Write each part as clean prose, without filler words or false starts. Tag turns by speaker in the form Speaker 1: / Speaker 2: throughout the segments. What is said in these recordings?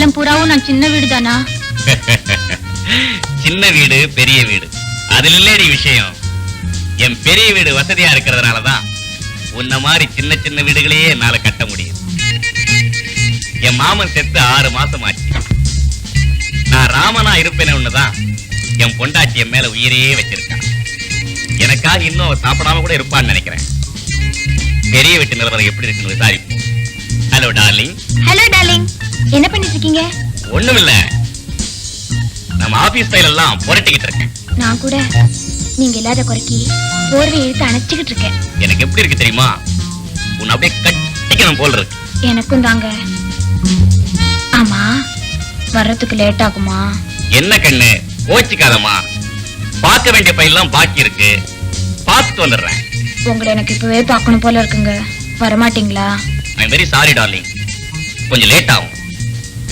Speaker 1: காலம் பூராவும் நான் சின்ன வீடு தானா?
Speaker 2: சின்ன வீடு பெரிய வீடு அதுல இல்லடி விஷயம். என் பெரிய வீடு வசதியா இருக்கிறதுனாலதான் உன்ன மாதிரி சின்ன சின்ன வீடுகளையே என்னால கட்ட முடியும். என் மாமன் செத்து 6 மாசம் ஆச்சு. நான் ராமனா இருப்பேன்னு ஒண்ணுதான் என் பொண்டாட்டி என் மேல உயிரையே வச்சிருக்கான். எனக்காக இன்னும் அவ சாப்பிடாம கூட இருப்பான்னு நினைக்கிறேன். பெரிய வீட்டு நிலவரம் எப்படி இருக்குன்னு விசாரிப்போம். Hello darling.
Speaker 1: ஹலோ டார்லிங், என்ன பண்ணிட்டு இருக்கீங்க?
Speaker 2: ஒண்ணுமில்ல, நம்ம ஆபீஸ் ஃபைல் எல்லாம் புரட்டிக்கிட்டு இருக்கேன்.
Speaker 1: நான் கூட நீங்க இல்லாத குறைக்கி போர்வை இழுத்து அணைச்சுக்கிட்டு இருக்கேன்.
Speaker 2: எனக்கு எப்படி இருக்கு தெரியுமா? உன்னை அப்படியே கட்டிக்கணும் போல இருக்கு.
Speaker 1: எனக்கும் தாங்க. ஆமா, வர்றதுக்கு லேட் ஆகுமா? என்ன
Speaker 2: கண்ணு, கோச்சிக்காதம்மா. பார்க்க வேண்டிய ஃபைல்லாம் பாக்கி இருக்கு, பார்த்துட்டு வந்துடுறேன்.
Speaker 1: உங்களை எனக்கு இப்பவே பார்க்கணும் போல இருக்குங்க. வரமாட்டீங்களா?
Speaker 2: I am very sorry darling, கொஞ்சம் லேட் ஆகும்.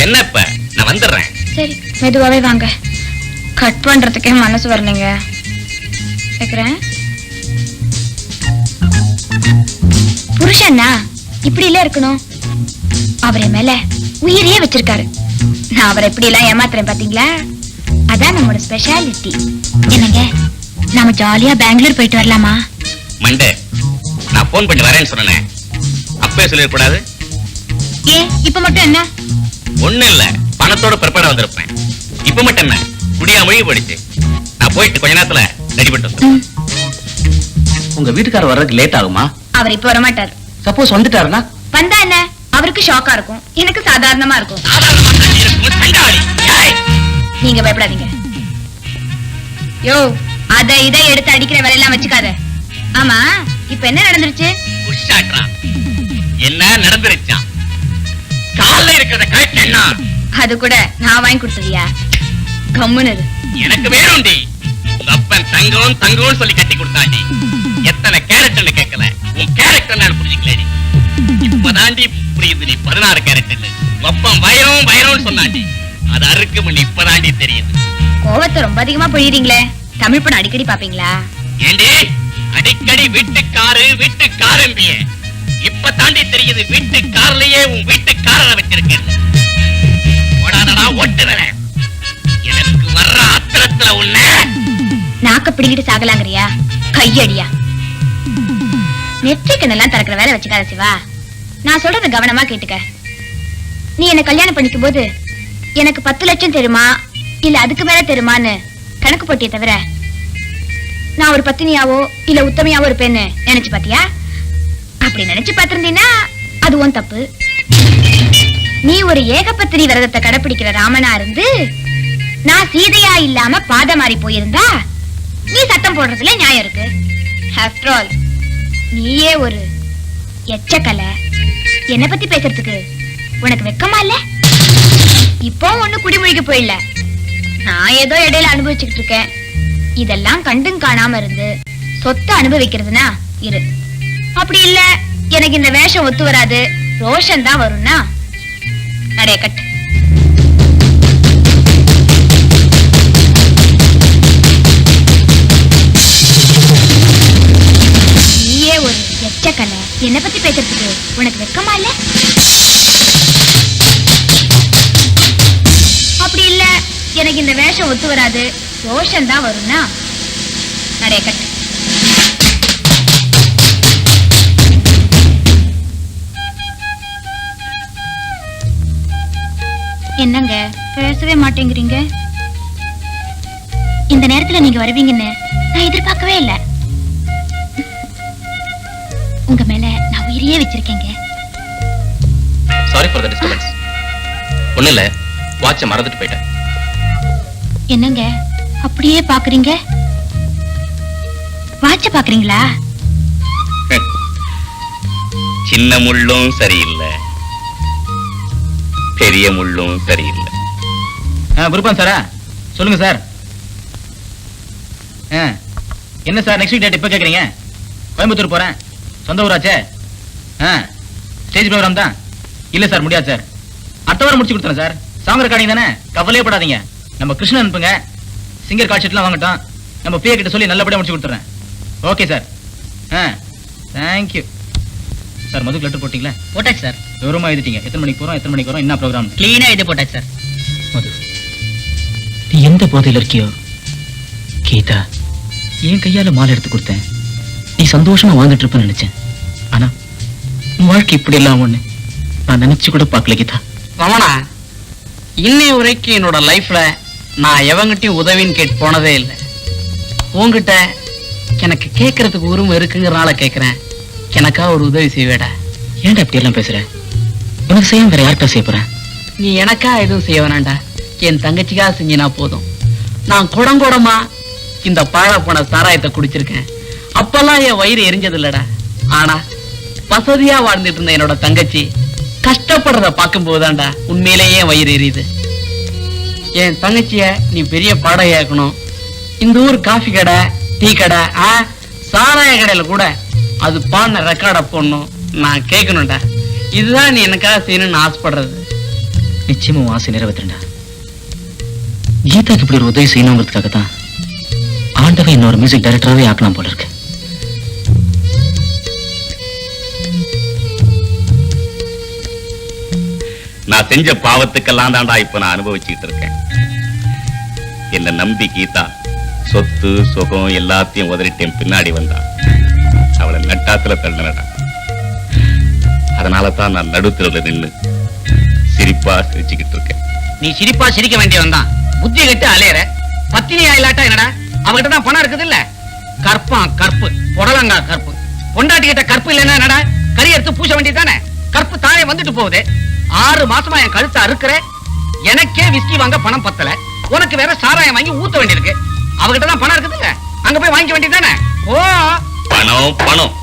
Speaker 2: என்ன இப்ப நான் வந்துடுறேன்.
Speaker 1: சரி, மெதுவாவே வாங்க. கட் பண்றதுக்கே மனசு வரலைங்க. கேக்குறேன். புருஷன்னா இப்படி எல்லாம் இருக்கணும். அவரை மேல உயிரையே வச்சிருக்காரு. நான் அவரை எப்படி எல்லாம் ஏமாத்துறேன் பாத்தீங்களா? அதான் நம்மளோட ஸ்பெஷாலிட்டி. என்னங்க, நாம ஜாலியா பெங்களூர் போயிட்டு வரலாமா?
Speaker 2: மண்டே, நான் போன் பண்ணி வரேன்னு சொன்னேன். அப்பவே சொல்லிடக்கூடாது.
Speaker 1: ஏன் இப்ப மட்டும் என்ன?
Speaker 2: ஒண்ணு இல்ல, பணத்தோட பிறப்பட வந்திருப்பேன். இப்ப மட்டும் என்ன, குடியா மொழி போயிடுச்சு. நான் போயிட்டு கொஞ்ச நேரத்துல ரெடி பண்ணிட்டு. உங்க வீட்டுக்காரர் வர்றதுக்கு லேட் ஆகுமா?
Speaker 1: அவர் இப்ப வர மாட்டார்.
Speaker 2: சப்போஸ் வந்துட்டாருன்னா?
Speaker 1: வந்தா என்ன, அவருக்கு ஷாக்கா இருக்கும், எனக்கு சாதாரணமா இருக்கும். நீங்க பயப்படாதீங்க. யோ, அத இதை எடுத்து அடிக்கிற வேலையெல்லாம் வச்சுக்காத. ஆமா, இப்ப என்ன நடந்துருச்சு?
Speaker 2: என்ன நடந்துருச்சா? கால்ல இருக்கிறத கரெக்ட்.
Speaker 1: அது கூட நான் வாங்கி கொடுத்ததியா? கம்முனு
Speaker 2: எனக்கு வேணும்டி. உங்க அப்பன் தங்கம் தங்கம்னு சொல்லி கட்டி கொடுத்தாண்டி. எத்தனை கேரக்டர்னு கேட்கல, உன் கேரக்டர் நான் புரிஞ்சுக்கலடி. இப்பதாண்டி புரியுது நீ 16 கேரக்டர். அப்பன் வைரம் வைரம்னு சொன்னாண்டி. அது அறுக்கு மணி இப்பதாண்டி தெரியுது.
Speaker 1: கோவத்தை ரொம்ப அதிகமா பொழியறீங்களே. தமிழ் படம் அடிக்கடி பாப்பீங்களா?
Speaker 2: ஏண்டி அடிக்கடி வீட்டுக்காரம்பிய இப்ப தாண்டி தெரியுது. வீட்டுக்காரலையே உன் வீட்டுக்காரரை வச்சிருக்கேன். ஓடாதடா, ஓட்டுறேன். எனக்கு வர்ற ஆத்திரத்துல உன்ன
Speaker 1: நாக்க பிடிக்கிட்டு சாகலாங்கறியா? கையடியா? நெற்றிக்கண்ணெல்லாம் திறக்கிற வேலை வச்சுக்காத சிவா. நான் சொல்றத கவனமா கேட்டுக்க. நீ என்ன கல்யாணம் பண்ணிக்கும் போது எனக்கு 10 லட்சம் தெரியுமா இல்ல அதுக்கு மேல தெரியுமான்னு கணக்கு போட்டிய தவிர நான் ஒரு பத்தினியாவோ இல்ல உத்தமையாவோ இருப்பேன்னு நினைச்சு பாத்தியா? அப்படி நினைச்சு பாத்திருந்தீன்னா அது உன் தப்பு. நீ ஒரு ஏகபத்தினி விரதத்தை கடைபிடிக்கிற ராமனா இருந்து நான் சீதையா இல்லாம பாத மாறி போயிருந்தா நீ சத்தம் போடுறதுல நியாயம் இருக்கு. ஆஃப்டர் ஆல் நீயே ஒரு எச்சக்கலை. என்ன பத்தி பேசுறதுக்கு உனக்கு வெக்கமா இல்ல? இப்போ ஒண்ணு குடிமொழிக்கு போயிடல. நான் ஏதோ இடையில அனுபவிச்சுக்கிட்டு இருக்கேன். இதெல்லாம் கண்டும் காணாம இருந்து சொத்தை அனுபவிக்கிறதுனா இரு. அப்படி இல்ல எனக்கு இந்த வேஷம் ஒத்து வராது, ரோஷன் தான் வரும்னா நடைய கட்டு. நீயே ஒரு எச்சக்கலை. என்ன பத்தி பேசுறதுக்கு உனக்கு வெக்கமா இல்ல? அப்படி இல்ல எனக்கு இந்த வேஷம் ஒத்து வராது, ரோஷன் தான் வரும்னா நடைய கட்டு. என்னங்க பேசவே மாட்டேங்கிறீங்க? இந்த நேரத்துல நீங்க வருவீங்கன்னு நான் எதிர்பார்க்கவே இல்ல. உங்க மேல நான் உயிரையே வச்சிருக்கேங்க.
Speaker 2: Sorry for the disturbance. ஒண்ணு இல்ல, வாட்ச மறந்துட்டு போயிட்டேன்.
Speaker 1: என்னங்க அப்படியே பாக்குறீங்க? வாட்ச பாக்குறீங்களா?
Speaker 2: சின்ன முள்ளும் சரியில்லை, பெரிய முள்ளும் சரியில்லை.
Speaker 3: குருப்பான் சாரா, சொல்லுங்க சார். என்ன சார் நெக்ஸ்ட் வீக் டேட் இப்ப கேக்குறீங்க? கோயம்புத்தூர் போறேன், சொந்த ஊராச்சே. ஸ்டேஜ் ப்ரோகிராம் தான். இல்ல சார் முடியாது சார், அடுத்த வாரம் முடிச்சு கொடுத்துறேன் சார். சாங் ரெக்கார்டிங் தானே, கவலையே படாதீங்க. நம்ம கிருஷ்ணன் அனுப்புங்க, சிங்கர் கால் ஷீட்லாம் வாங்கட்டும். நம்ம பிரியா கிட்ட சொல்லி நல்லபடியா முடிச்சு கொடுத்துறேன். Okay sir. தேங்க்யூ. சார் மதுக்கு லெட்டர் போட்டீங்களா?
Speaker 4: போட்டாச்சு சார்.
Speaker 3: விவரமா எழுதிட்டீங்க. எத்தனை மணிக்கு போறோம், எத்தனை மணிக்கு வரோம், என்ன ப்ரோக்ராம்?
Speaker 4: கிளீனா எழுதி போட்டாச்சு சார்.
Speaker 3: மது, நீ எந்த போதையில இருக்கியோ? கீதா, என் கையால மாலை எடுத்து கொடுத்தேன். நீ சந்தோஷமா வாழ்ந்துட்டு இருப்பேன்னு நினைச்சேன். ஆனா உன் வாழ்க்கை இப்படி எல்லாம் ஒண்ணு நான் நினைச்சு கூட பார்க்கல கீதா.
Speaker 4: ரமணா, இன்னை வரைக்கும் என்னோட லைஃப்ல நான் எவங்கிட்டையும் உதவின்னு கேட்டு போனதே இல்லை. உன்கிட்ட எனக்கு கேட்கறதுக்கு உரிமை இருக்குங்கிறனால கேட்கிறேன். எனக்கா ஒரு உதவி செய்வேடா.
Speaker 3: ஏன்டா இப்படி எல்லாம் பேசுற? உனக்கு செய்ய வேற யார்கிட்ட செய்ய போறேன்?
Speaker 4: நீ எனக்கா எதுவும் செய்ய வேணாண்டா. என் தங்கச்சிக்காக செஞ்சினா போதும். நான் குடங்குடமா இந்த பாழ போன சாராயத்தை குடிச்சிருக்கேன். அப்பெல்லாம் என் வயிறு எரிஞ்சது இல்லடா. ஆனா வசதியா வாழ்ந்துட்டு இருந்த என்னோட தங்கச்சி கஷ்டப்படுறத பார்க்கும் போதுதான்டா உண்மையிலேயே வயிறு எரியுது. என் தங்கச்சிய நீ பெரிய பாடகையாக்கணும். இந்த ஊர் காஃபி கடை, டீ கடை, சாராய கடையில கூட அது பாடின ரெக்கார்ட போடணும். நான் கேட்கணும்டா. இதுதான் நீ எனக்காக செய்யணும்னு ஆசைப்படுறது.
Speaker 3: நிச்சயமா உன் ஆசை நிறைவேற்றா. கீதாக்கு இப்படி ஒரு உதவி செய்யணுங்கிறதுக்காக தான் ஆண்டவன் இன்னொரு மியூசிக் டைரக்டராகவே ஆக்கலாம் போல இருக்கு.
Speaker 2: நான் செஞ்ச பாவத்துக்கெல்லாம் தாண்டா இப்ப நான் அனுபவிச்சுக்கிட்டு இருக்கேன். என்ன நம்பி கீதா சொத்து சுகம் எல்லாத்தையும் உதறிட்டேன் பின்னாடி வந்தா. அவளை நட்டாத்துல தள்ளனடா. அதனால தான் நான் நடுத்தரவுல நின்னு சிரிப்பா சிரிச்சுக்கிட்டு இருக்கேன்.
Speaker 4: நீ சிரிப்பா சிரிக்க வேண்டியவன் தான். புத்தி கட்டு அலையற. பத்தினி ஆயிலாட்டா என்னடா? அவகிட்ட தான் பணம் இருக்குது இல்ல. கற்பான் கற்பு, புடலங்கா கற்பு. பொண்டாட்டி கிட்ட கற்பு இல்லைன்னா என்னடா? கறி எடுத்து பூச வேண்டியதானே. கற்பு தானே வந்துட்டு போகுது. 6 மாசமா என் கழுத்தை அறுக்கிற. எனக்கே விஸ்கி வாங்க பணம் பத்தல. உனக்கு வேற சாராயம் வாங்கி ஊத்த வேண்டியிருக்கு. அவகிட்ட தான் பணம் இருக்குது இல்ல. அங்க போய் வாங்கிக்க வேண்டியதானே. ஓ
Speaker 2: பணம் பணம்.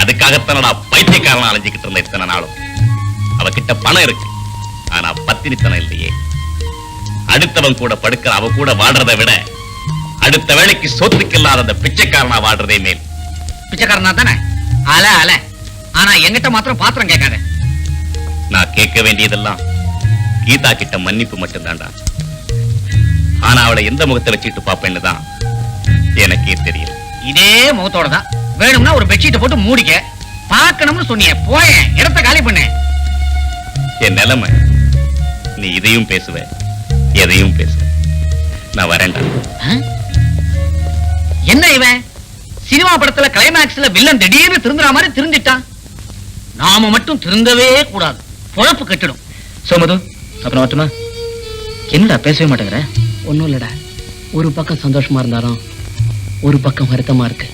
Speaker 2: அதுக்காகத்தானடா பைத்தியக்காரனா அலைஞ்சுக்கிட்டு இருந்த இத்தனை நாளும். அவகிட்ட பணம் இருக்கு, ஆனா பத்தினித்தனம் இல்லையே. அடுத்தவன் கூட படுக்கிற அவ கூட வாடுறதை விட அடுத்த வேளைக்கு சொத்துக்கு இல்லாத அந்த பிச்சைக்காரனா வாடுறதே மேல்.
Speaker 4: பிச்சைக்காரனா தானே அல அல. ஆனா எங்கிட்ட மாத்திரம் பாத்திரம் கேட்காத.
Speaker 2: நான் கேட்க வேண்டியதெல்லாம் கீதா கிட்ட மன்னிப்பு மட்டும்தான்டா. ஆனா அவளை எந்த முகத்தை வச்சுட்டு பாப்பேன்னு தான் எனக்கே தெரியல.
Speaker 4: இதே முகத்தோட தான் வேணும்னா ஒரு பெட்ஷீட்டை போட்டு மூடிக்க. பார்க்கணும்னு சொன்னிய போய இடத்த காலி பண்ண.
Speaker 2: என் நிலைமை நீ இதையும் பேசுவ எதையும் பேசுவ. நான் வரேன்டா.
Speaker 4: என்ன இவன் சினிமா படத்துல கிளைமேக்ஸ்ல வில்லன் திடீர்னு திருந்துற மாதிரி திருந்திட்டான். நாம மட்டும் திருந்தவே கூடாது. பொழப்பு கெட்டுடும்.
Speaker 3: சோமது, அப்புறம் வரட்டுமா? என்னடா பேசவே மாட்டேங்கிற?
Speaker 4: ஒண்ணும் இல்லடா. ஒரு பக்கம் சந்தோஷமா இருந்தாலும் ஒரு பக்கம் வருத்தமா இருக்கு.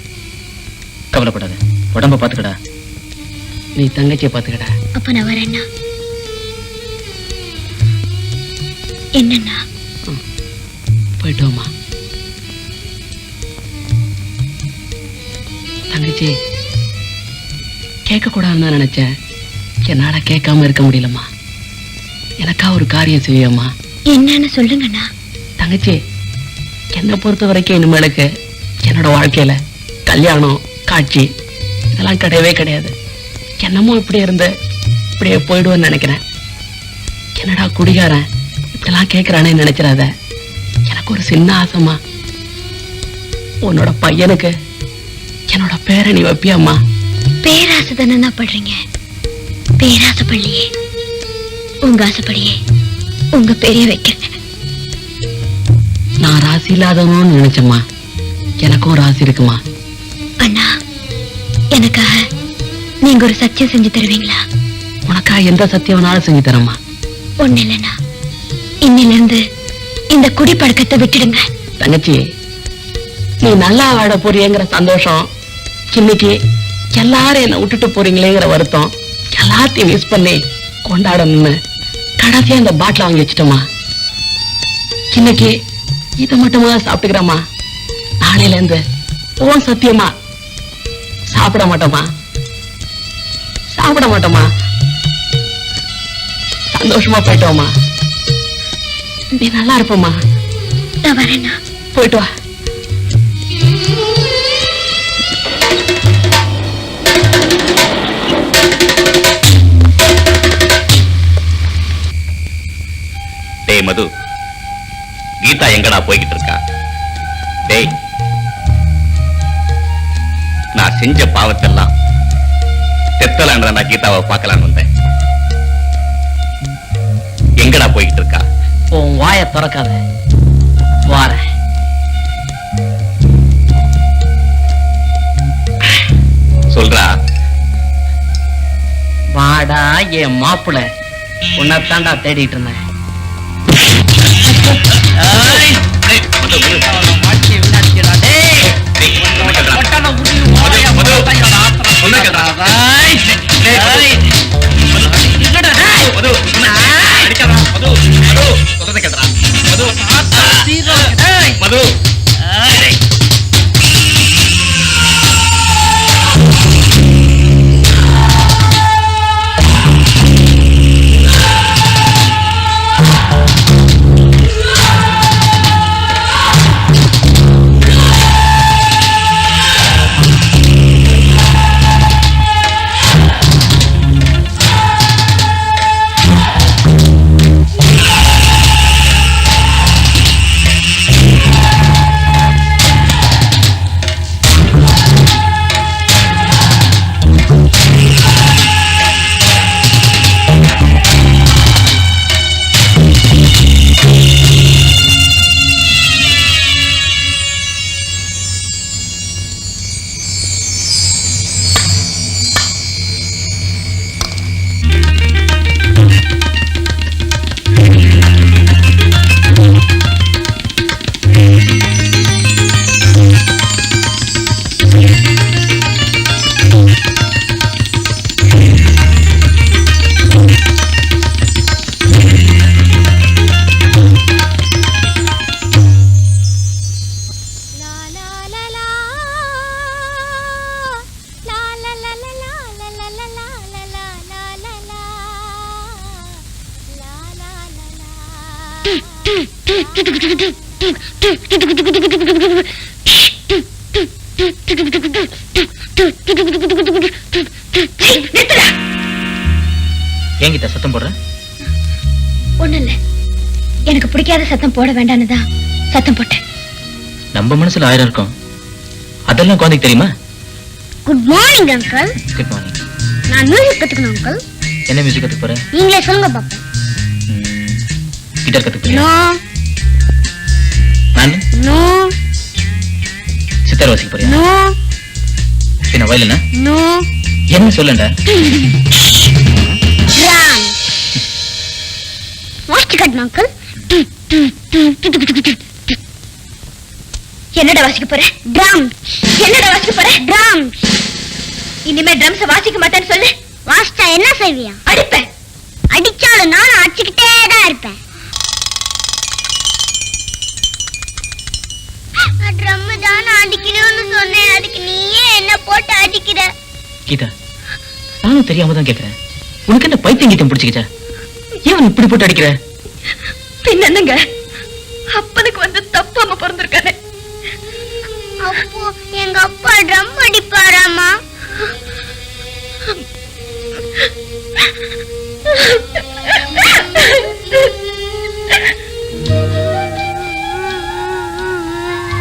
Speaker 3: கவலைப்படாத, உடம்ப பாத்துக்கடா.
Speaker 4: நீ தங்கச்சியை பாத்துக்கடா.
Speaker 1: அப்ப நான் வரேன்னா என்னன்னா
Speaker 4: போயிட்டோமா தங்கச்சி? கேட்க கூடாதுன்னு நினைச்சேன். என்னால கேட்காம இருக்க முடியலம்மா. எனக்கா ஒரு காரியம் செய்யம்மா.
Speaker 1: என்னன்னு சொல்லுங்கண்ணா.
Speaker 4: தங்கச்சி, என்னை பொறுத்த வரைக்கும் இனிமேலுக்கு என்னோட வாழ்க்கையில கல்யாணம் காட்சி இதெல்லாம் கிடையவே கிடையாது. என்னமோ இப்படி இருந்து இப்படியே போயிடுவேன்னு நினைக்கிறேன். என்னடா குடிகாரன் இப்படிலாம் கேட்கிறானே நினைச்சிடாத. எனக்கு ஒரு சின்ன ஆசைமா. உன்னோட பையனுக்கு என்னோட பேரை நீ வைப்பியம்மா?
Speaker 1: பேராசை தானே படுறீங்க? பேராசை பள்ளியே உங்க ஆசைப்படியே உங்க பெரிய வைக்கிறேன்.
Speaker 4: நான் ராசி இல்லாதவனும் நினைச்சம்மா. எனக்கும் ராசி இருக்குமா?
Speaker 1: அண்ணா, எனக்காக நீங்க ஒரு சத்தியம் செஞ்சு தருவீங்களா?
Speaker 4: உனக்கா எந்த சத்தியம்னாலும் செஞ்சு தரமா?
Speaker 1: ஒண்ணு இல்லைண்ணா, இன்னில இருந்து இந்த குடி பழக்கத்தை விட்டுடுங்க.
Speaker 4: தங்கச்சி, நீ நல்லா வாழ போறியங்கிற சந்தோஷம், இன்னைக்கு எல்லாரும் என்ன விட்டுட்டு போறீங்களேங்கிற வருத்தம் எல்லாத்தையும் மிஸ் பண்ணி கொண்டாடணும்னு கடைசியா இந்த பாட்டில வாங்கி வச்சுட்டோமா. இன்னைக்கு இதை மட்டுமா சாப்பிட்டுக்கிறோமா? நாளையில இருந்து ஓ சத்தியமா சாப்பிட மாட்டோமா? சாப்பிட மாட்டோமா? சந்தோஷமா போயிட்டோமா? நீ நல்லா இருப்போமா?
Speaker 1: நான் வரேண்ணா.
Speaker 4: போயிட்டு வா.
Speaker 2: டேய் மது, கீதா எங்கடா போய்கிட்டு இருக்கா? டேய், நான் செஞ்ச பாவத்தெல்லாம் செத்தலான்ற நான் கீதாவை பார்க்கலான்னு வந்தேன். எங்கடா போய்கிட்டு இருக்கா?
Speaker 4: உன் வாயை திறக்காத, வாரேன்.
Speaker 2: சொல்றா.
Speaker 4: வாடா என் மாப்பிள, உன்னைத்தாண்டா தேடிட்டு இருந்தேன்.
Speaker 2: மது
Speaker 3: ஏங்கிட்ட சத்தம் போடுற?
Speaker 1: ஒண்ணு இல்ல, எனக்கு பிடிக்காத சத்தம் போட வேண்டாம்னுதான் சத்தம் போட்டேன்.
Speaker 3: நம்ம மனசுல 1000 இருக்கும், அதெல்லாம் குழந்தைக்கு தெரியுமா?
Speaker 1: Good morning uncle.
Speaker 3: Good morning.
Speaker 1: நான் மியூசிக் கத்துக்கணும் அங்கிள்.
Speaker 3: என்ன மியூசிக் கத்துக்க போற?
Speaker 1: நீங்களே சொல்லுங்க பாப்பா.
Speaker 3: கிட்டார் கத்துக்க போறியா?
Speaker 1: நோ
Speaker 3: நானு
Speaker 1: நோ.
Speaker 3: சித்தார் வாசிக்க போறியா?
Speaker 1: நோ
Speaker 3: பின்ன வயலினா?
Speaker 1: நோ.
Speaker 3: என்ன சொல்லண்டா?
Speaker 1: ட்ரம். வாசிச்சு காட்டுங்க அங்கிள். என்னடா வாசிக்க போற? ட்ரம். என்னடா வாசிக்க போற? ட்ரம். இனிமே ட்ரம்ஸ் வாசிக்க மாட்டேன்னு சொல்லு. வாசிச்சா என்ன செய்வியா? அடிப்பேன். அடிச்சாலும் நானும் அடிச்சுக்கிட்டே தான் இருப்பேன். ட்ரம் தானே அடிக்கணும்னு சொன்னேன், அதுக்கு நீயே என்ன போட்டு அடிக்கிற?
Speaker 3: கீதா, நானும் தெரியாம தான் கேக்குறேன். உனக்கு என்ன பைத்தியம் கீத்தம் பிடிச்சிக்கிச்சா? ஏன் இப்படி போட்டு அடிக்கிற?
Speaker 1: பின்ன என்னங்க, அப்பனுக்கு வந்து தப்பாம பிறந்திருக்கானே. அப்போ எங்க அப்பா ட்ரம் அடிப்பாராமா?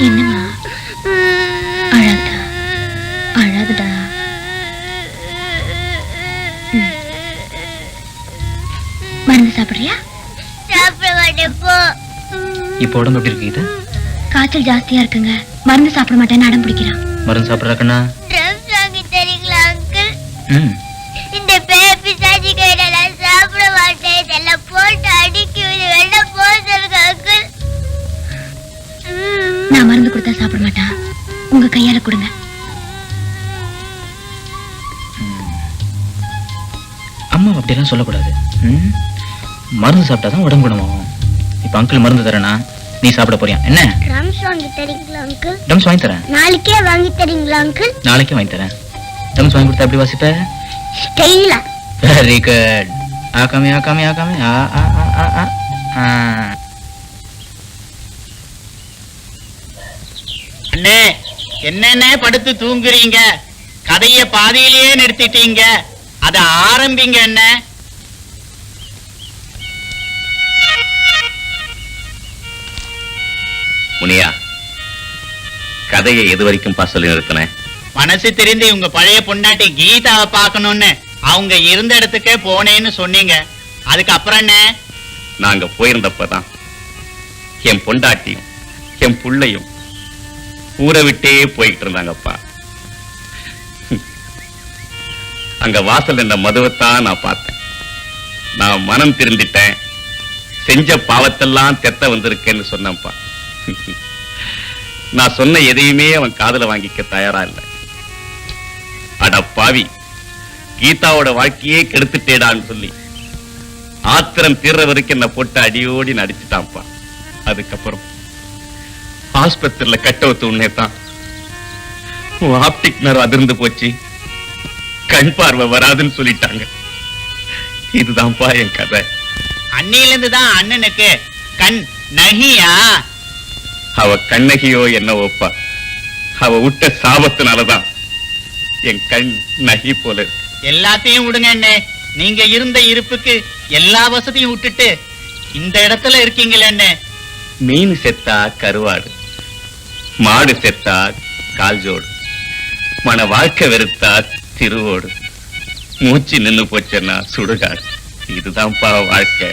Speaker 1: என்னம்மா அழாதா? அழாதடா. மருந்து சாப்பிடுறியா? சாப்பிட மாட்டேன் போ.
Speaker 3: இப்போ உடம்பு எப்படி இருக்கு கீதா?
Speaker 1: காய்ச்சல் ஜாஸ்தியா இருக்குங்க, மருந்து சாப்பிட மாட்டேன்னு அடம் பிடிக்கிறான்.
Speaker 3: மருந்து சாப்பிடுறாக்கண்ணா?
Speaker 1: ட்ரம்ஸ் வாங்கி தரீங்களா அங்கிள்? இந்த பேபி சாஜி கையில நான் சாப்பிட மாட்டேன், இதெல்லாம் போட்டு அடிக்குது, வெளில போக சொல்லுங்க அங்கிள். நான் மருந்து கொடுத்தா சாப்பிட மாட்டான், உங்க கையால கொடுங்க.
Speaker 3: அம்மா அப்படியெல்லாம் சொல்லக்கூடாது. மருந்து சாப்பிட்டாதான் உடம்பு குணமாகும். இப்ப அங்கிள் மருந்து தரேனா, நீ சாப்பிட போறியா? என்ன
Speaker 1: ட்ரம்ஸ் வாங்கி தரீங்களா அங்கிள்?
Speaker 3: ட்ரம்ஸ் வாங்கி தரேன்.
Speaker 1: நாளைக்கே வாங்கி தரீங்களா அங்கிள்?
Speaker 3: நாளைக்கே வாங்கி தரேன். ட்ரம்ஸ் வாங்கி கொடுத்தா எப்படி வாசிப்ப?
Speaker 1: ஸ்டைலா.
Speaker 3: Very good. ஆகாமே ஆகாமே ஆகாமே ஆ ஆ ஆ ஆ ஆ.
Speaker 5: அண்ணே, என்னென்ன படுத்து தூங்குறீங்க? கதைய பாதியிலேயே நிறுத்திட்டீங்க, அத ஆரம்பிங்க அண்ணே.
Speaker 2: முனியா, கதையை எது வரைக்கும் சொல்லி நிறுத்தினேன்?
Speaker 5: மனசு தெரிந்து உங்க பழைய பொண்டாட்டி கீதாவை பார்க்கணும்னு அவங்க இருந்த இடத்துக்கே போனேன்னு சொன்னீங்க. அதுக்கப்புறம் என்ன?
Speaker 2: நாங்க போயிருந்தப்பதான் என் பொண்டாட்டியும் என் புள்ளையும் ஊரை விட்டே போய்கிட்டு இருந்தாங்கப்பா. அங்க வாசல் என்ன மதுவைத்தான் நான் பார்த்தேன். நான் மனம் திருந்திட்டேன், செஞ்ச பாவத்தெல்லாம் தெத்த வந்திருக்கேன்னு சொன்னப்பா. நான் சொன்ன எதையுமே அவன் காதுல வாங்கிக்க தயாரா இல்லை. அட பாவி, கீதாவோட வாழ்க்கையே கெடுத்துட்டேடான்னு சொல்லி ஆத்திரம் தீர்ற வரைக்கும் என்ன போட்டு அடியோடி நடிச்சுட்டான்ப்பா. அதுக்கப்புறம் ஆஸ்பத்திரியில கட்டவுத்து உடனே தான் ஆப்டிக் நர்வ் அதிர்ந்து போச்சு, கண் பார்வை வராதுன்னு சொல்லிட்டாங்க. இதுதான்ப்பா என் கதை.
Speaker 5: அன்னையில இருந்து தான் அண்ணனுக்கு கண் நகியா?
Speaker 2: அவ கண்ணகியோ என்னவோப்பா, அவ விட்ட சாபத்தினாலதான் என் கண் நகி போல இருக்கு.
Speaker 5: எல்லாத்தையும் விடுங்க அண்ணே, நீங்க இருந்த இருப்புக்கு எல்லா வசதியும் விட்டுட்டு இந்த இடத்துல இருக்கீங்களே அண்ணே.
Speaker 2: மீன் செத்தா கருவாடு, மாடு செத்தா கால்ஜோடு, மன வாழ்க்கை வெறுத்தா திருவோடு, மூச்சு நின்னு போச்சுன்னா சுடுகாடு. இதுதான்ப்பா வாழ்க்கை.